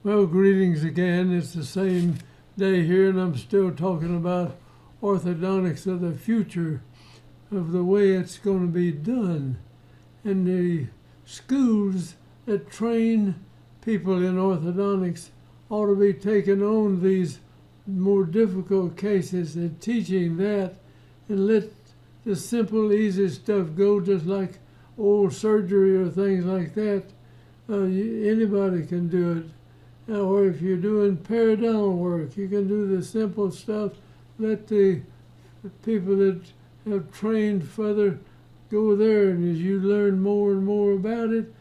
Well, greetings again. It's the same day here, and I'm still talking about orthodontics of the future, of the way it's going to be done. And the schools that train people in orthodontics ought to be taking on these more difficult cases and teaching that, and let the simple, easy stuff go, just like old surgery or things like that. Anybody can do it. Or if you're doing periodontal work, you can do the simple stuff. Let the people that have trained further go there, and as you learn more and more about it,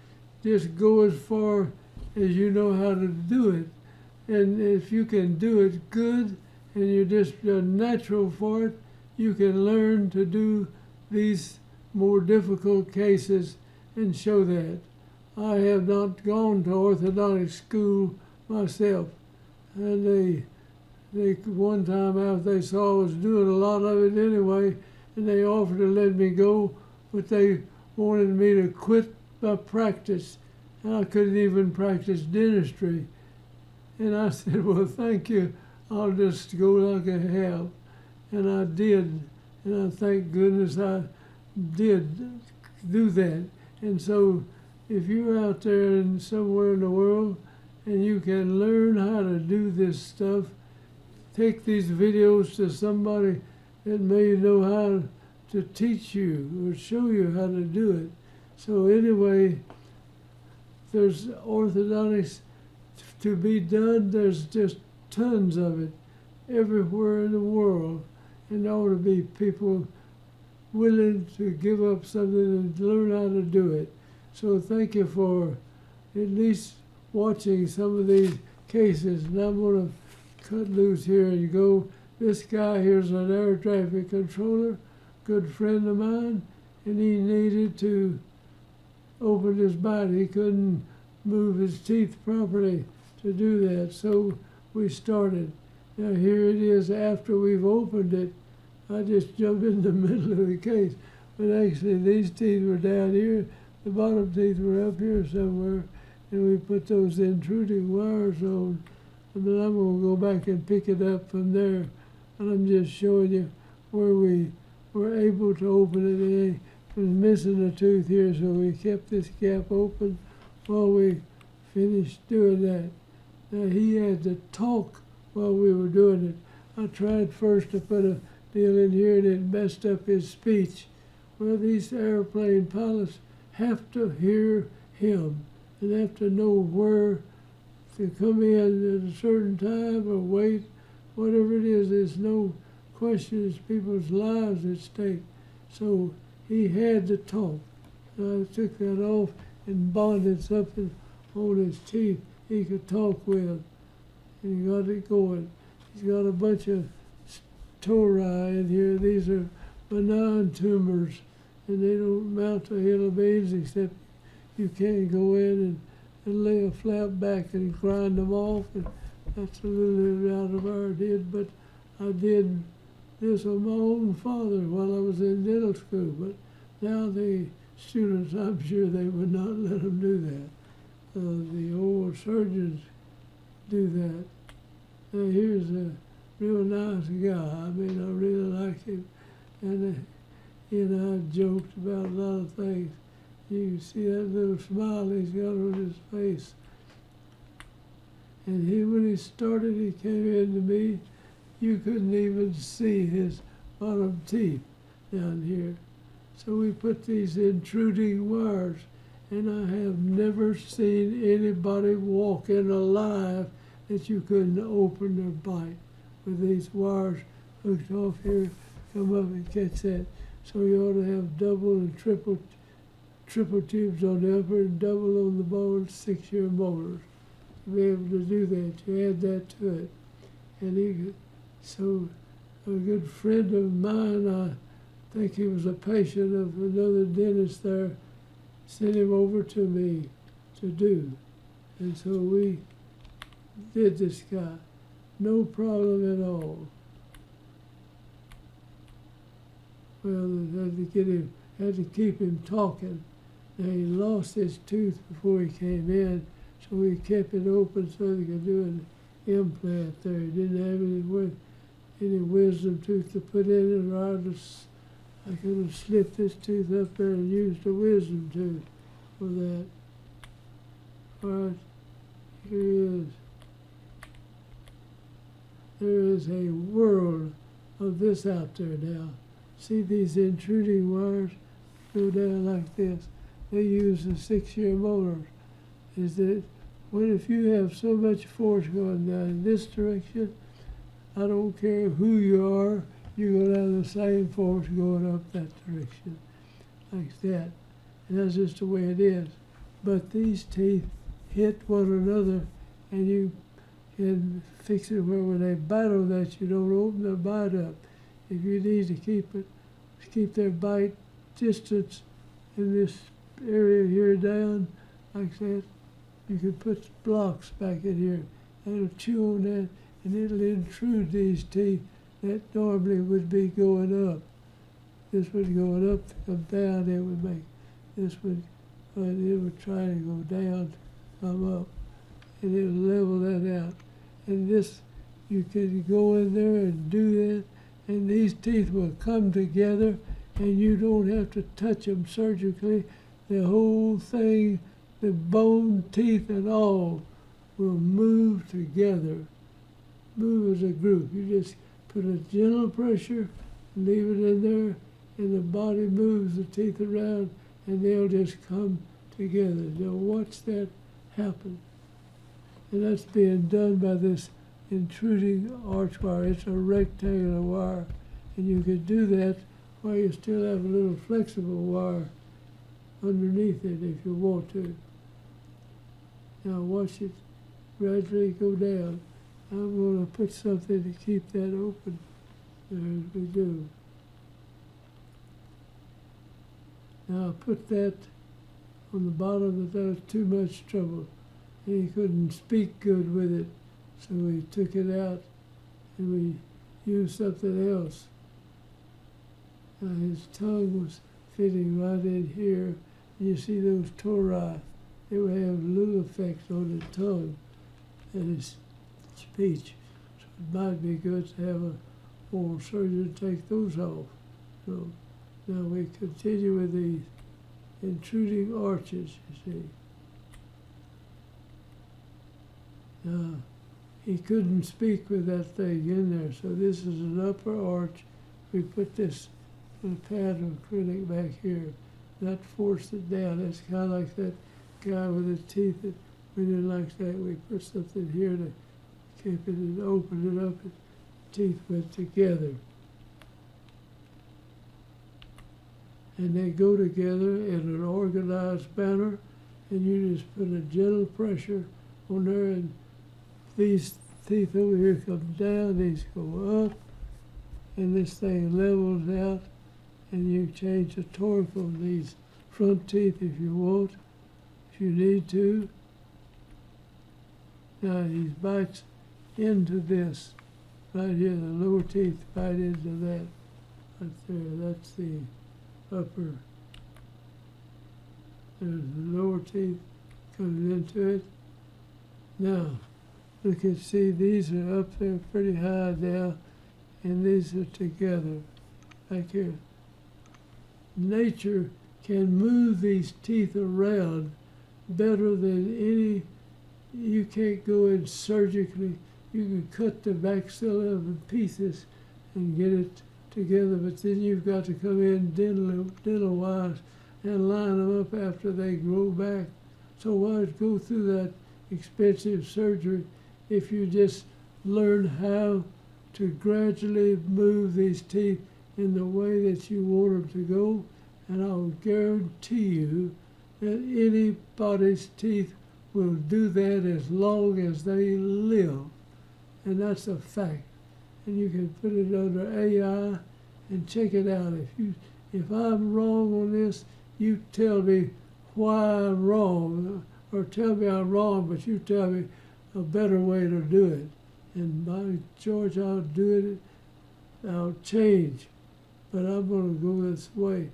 just go as far as you know how to do it. And if you can do it good and you're just natural for it, you can learn to do these more difficult cases and show that. I have not gone to orthodontic school myself, and they one time after they saw I was doing a lot of it anyway, and they offered to let me go, but they wanted me to quit my practice, and I couldn't even practice dentistry. And I said, well, thank you, I'll just go like I have. And I did, and I thank goodness I did do that. And so if you're out there and somewhere in the world and you can learn how to do this stuff, take these videos to somebody that may know how to teach you or show you how to do it. So anyway, there's orthodontics to be done. There's just tons of it everywhere in the world, and there ought to be people willing to give up something and learn how to do it. So thank you for at least watching some of these cases. And I'm going to cut loose here and go. This guy here's an air traffic controller, good friend of mine, and he needed to open his bite. He couldn't move his teeth properly to do that. So we started. Now here it is after we've opened it. I just jumped in the middle of the case. But actually these teeth were down here. The bottom teeth were up here somewhere, and we put those intruding wires on. And then I'm going to go back and pick it up from there. And I'm just showing you where we were able to open it. And it was missing a tooth here, so we kept this gap open while we finished doing that. Now he had to talk while we were doing it. I tried first to put a deal in here, and it messed up his speech. Well, these airplane pilots have to hear him and have to know where to come in at a certain time or wait, whatever it is. There's no question, it's people's lives at stake. So he had to talk. So I took that off and bonded something on his teeth he could talk with, and he got it going. He's got a bunch of tori in here. These are benign tumors, and they don't amount to a hill of beans, except you can go in and lay a flap back and grind them off, and that's a little bit out of our head. But I did this on my own father while I was in dental school, but now the students, I'm sure they would not let them do that. The old surgeons do that. Now here's a real nice guy. I mean, I really like him, and he and I joked about a lot of things. You can see that little smile he's got on his face. And when he started, he came in to me. You couldn't even see his bottom teeth down here. So we put these intruding wires, and I have never seen anybody walk in alive that you couldn't open their bite with these wires hooked off here. Come up and catch that. So you ought to have double and triple tubes on the upper and double on the bottom 6-year molars to be able to do that. You add that to it. And so a good friend of mine, I think he was a patient of another dentist there, sent him over to me to do. And so we did this guy. No problem at all. Well, had to keep him talking. Now he lost his tooth before he came in, so So we kept it open so they could do an implant there. He didn't have any wisdom tooth to put in it, or I could have slipped this tooth up there and used a wisdom tooth for that. All right, here is. There is a world of this out there now. See these intruding wires go down like this. They use the 6-year molars. Is that if you have so much force going down in this direction, I don't care who you are, you're going to have the same force going up that direction, like that. And that's just the way it is. But these teeth hit one another, and you can fix it where when they bite on that, you don't open the bite up. If you need to keep their bite distance in this area here down, like that, you can put blocks back in here. It'll chew on that, and it'll intrude these teeth that normally would be going up. This one going up to come down, it would make this one, it would try to go down, come up, and it'll level that out. And this, you can go in there and do that, and these teeth will come together, and you don't have to touch them surgically. The whole thing, the bone, teeth, and all will move together, move as a group. You just put a gentle pressure, leave it in there, and the body moves the teeth around, and they'll just come together. Now watch that happen. And that's being done by this intruding arch wire. It's a rectangular wire, and you could do that while you still have a little flexible wire underneath it if you want to. Now watch it gradually go down. I'm going to put something to keep that open there as we do. Now I put that on the bottom, but that was too much trouble. And he couldn't speak good with it, so we took it out and we used something else. Now his tongue was fitting right in here, and you see those tori, they would have little effects on the tongue and his speech. So it might be good to have an oral surgeon take those off. So now we continue with these intruding arches, you see. Now, he couldn't speak with that thing in there, so this is an upper arch. We put this pad of acrylic back here. That forced it down. It's kind of like that guy with his teeth that we didn't like that. We put something here to keep it and open it up, and teeth went together. And they go together in an organized manner, and you just put a gentle pressure on there, and these teeth over here come down, these go up, and this thing levels out, and you change the torque on these front teeth if you want, if you need to. Now he bites into this, right here, the lower teeth bite into that, right there, that's the upper. There's the lower teeth coming into it. Now, look at, see, these are up there pretty high now, and these are together, like here. Nature can move these teeth around better than any, you can't go in surgically. You can cut the maxilla in pieces and get it together, but then you've got to come in dental-wise and line them up after they grow back. So why go through that expensive surgery if you just learn how to gradually move these teeth in the way that you want them to go? And I'll guarantee you that anybody's teeth will do that as long as they live. And that's a fact. And you can put it under AI and check it out. If I'm wrong on this, you tell me why I'm wrong, or tell me I'm wrong, but you tell me a better way to do it. And by George, I'll do it. I'll change, but I'm going to go this way.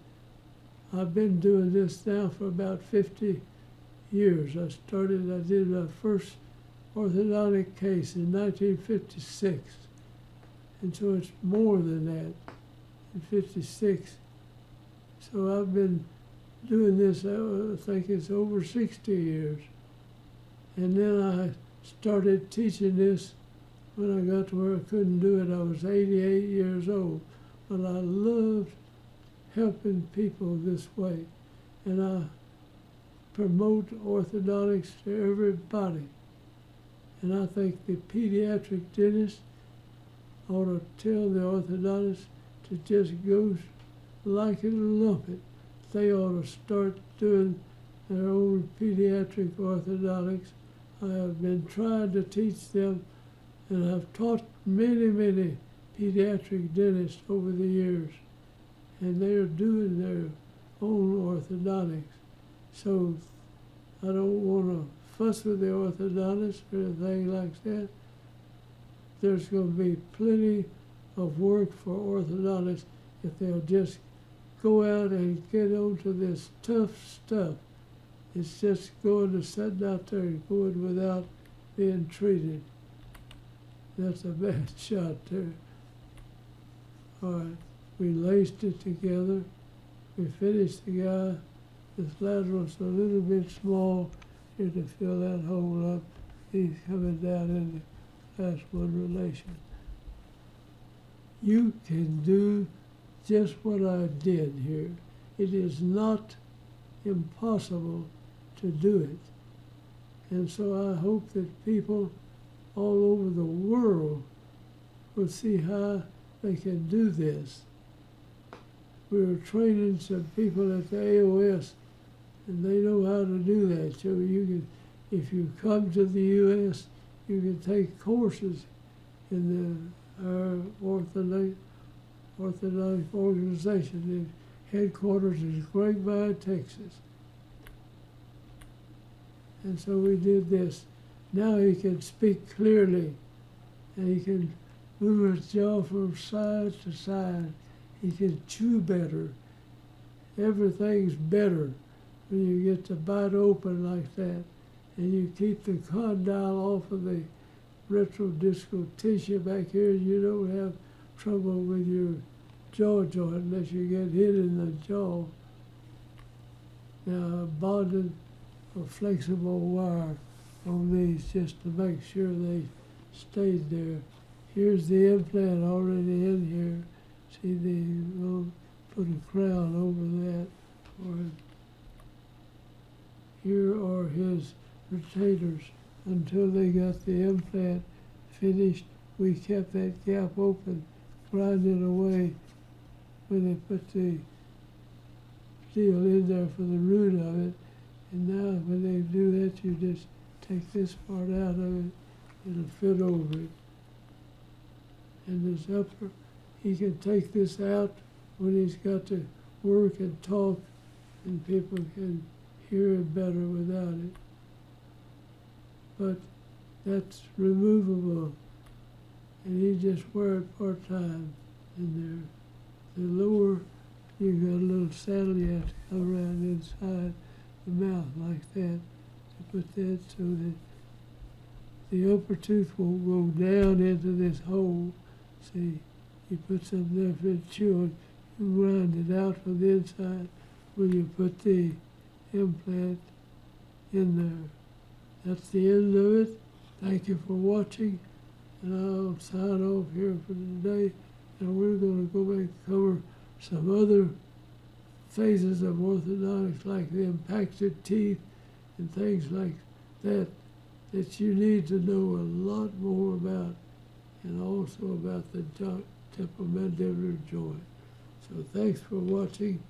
I've been doing this now for about 50 years. I did my first orthodontic case in 1956. And so it's more than that, in 56. So I've been doing this, I think it's over 60 years. And then I started teaching this when I got to where I couldn't do it. I was 88 years old, but I loved helping people this way. And I promote orthodontics to everybody. And I think the pediatric dentist ought to tell the orthodontist to just go like it or lump it. They ought to start doing their own pediatric orthodontics. I have been trying to teach them, and I've taught many pediatric dentists over the years, and they're doing their own orthodontics. So I don't want to fuss with the orthodontist or anything like that. There's going to be plenty of work for orthodontists if they'll just go out and get onto this tough stuff. It's just going to sit out there and going without being treated. That's a bad shot there. All right, we laced it together. We finished the guy. This lateral's a little bit small here to fill that hole up. He's coming down in the class 1 relation. You can do just what I did here. It is not impossible to do it. And so I hope that people all over the world will see how they can do this. We were training some people at the AOS, and they know how to do that. So you can, if you come to the U.S., you can take courses in our orthodontic organization. The headquarters is Grapevine, Texas. And so we did this. Now he can speak clearly, and he can move his jaw from side to side. He can chew better. Everything's better when you get the bite open like that, and you keep the condyle off of the retrodiscal tissue back here. You don't have trouble with your jaw joint unless you get hit in the jaw. Now, I bonded a flexible wire on these just to make sure they stayed there. Here's the implant already in here. See, we'll put a crown over that for him. Here are his retainers. Until they got the implant finished, we kept that gap open, grinding away when they put the steel in there for the root of it. And now when they do that, you just take this part out of it, it'll fit over it. And this upper, he can take this out when he's got to work and talk, and people can hear him better without it. But that's removable, and he just wear it part-time in there. The lower, you got a little saddle you have to come around inside the mouth like that to put that so that the upper tooth won't go down into this hole. See, you put something there for it chewing, you grind it out from the inside when you put the implant in there. That's the end of it. Thank you for watching, and I'll sign off here for today. And we're going to go back and cover some other phases of orthodontics, like the impacted teeth and things like that, that you need to know a lot more about, and also about the temporomandibular joint. So thanks for watching,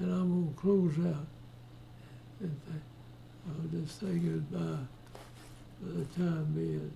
and I'm going to close out. And I'll just say goodbye for the time being.